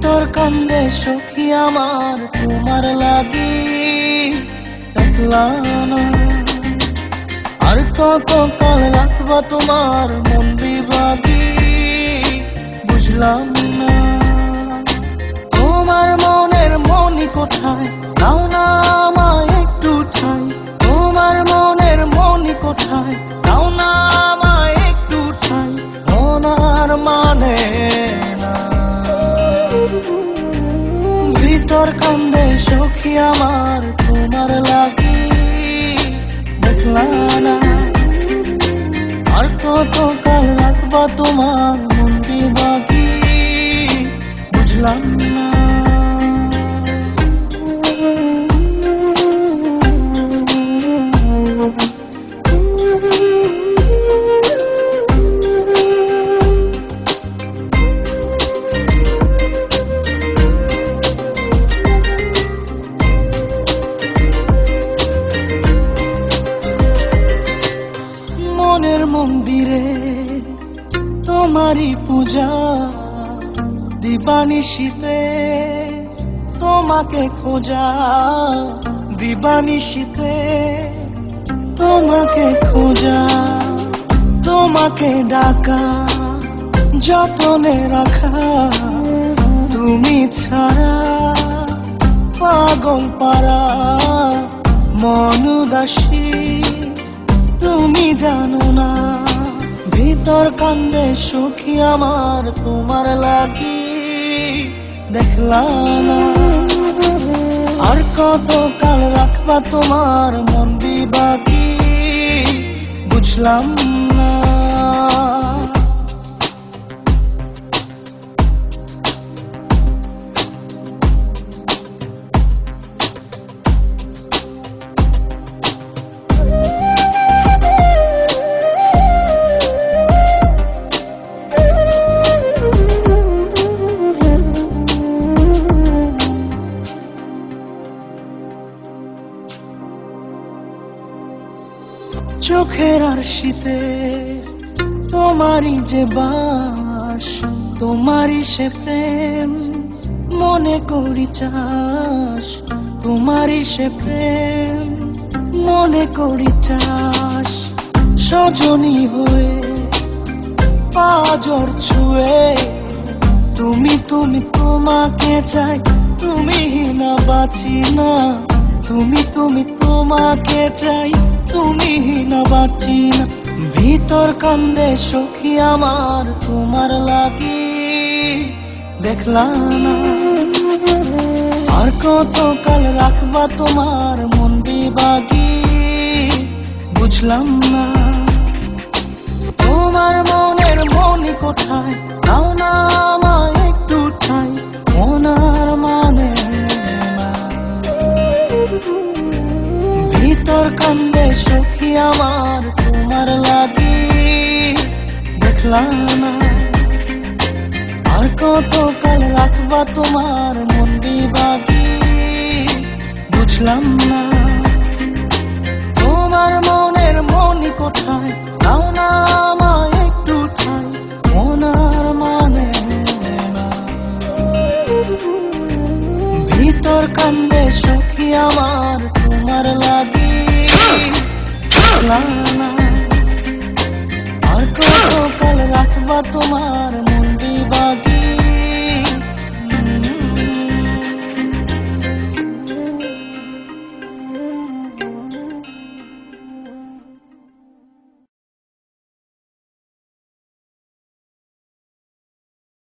ভিতর কান্দে সখী আমার তোমার লাগি একলা না। আর কত কাল রাখবা তোমার মন বিভাগী বুঝলাম না। তোমার মনের মনি কোথায় দাও না আমায় একটু ঠাই। তোমার মনের মনি কোথায় দাও না আমায় একটু ঠাই। মনার মানে না। ভিতর কান্দে সখী আমার তোমার লাগি দেখলা না। আর কত কাল রাখবা তোমার মন বিভাগী বুঝলাম না। মনের মন্দিরে তোমারই পূজা দিবানিশীতে তোমাকে খোঁজা। দিবানিশীতে তোমাকে খোঁজা। তোমাকে ডাকা যতনে রাখা। তুমি ছাড়া পাগল পারা মন উদাসী তুমি জানো না। ভিতর কান্দে সখী আমার তোমার লাগি দেখলা না। আর কত কাল রাখবা তোমার মন বিভাগী বুঝলাম না। চোখের আরশিতে তোমারই যে বাস। তোমারই সে প্রেম মনে করি চাস। তোমারই সে প্রেম মনে করি চাস। সজনী হয়ে পাজর ছুঁয়ে তুমি তুমি তোমাকে চাই। তুমি না বাঁচি না। তুমি তুমি তোমাকে চাই। তুমি না বাঁচি না। ভিতর কান্দে সখী আমার তোমার লাগি দেখলা না। আর কত কাল রাখবা তোমার মন বিভাগী বুঝলাম না। তোমার মনের মনি কোথায় দাও না আমায় একটু ঠাই। মনার মানে না। ভিতর কান্দে সখী আমার তোমার লাগি দেখলা না। আর কত কাল রাখবা তোমার মন বিভাগী বুঝলাম না। তোমার মনের মনি কোথায় দাও না আমায় একটু ঠাই। মনার মানে না। ভিতর কান্দে সখী আমার তোমার লাগি দেখলা না। আর কত কাল রাখবা তোমার মন বিভাগী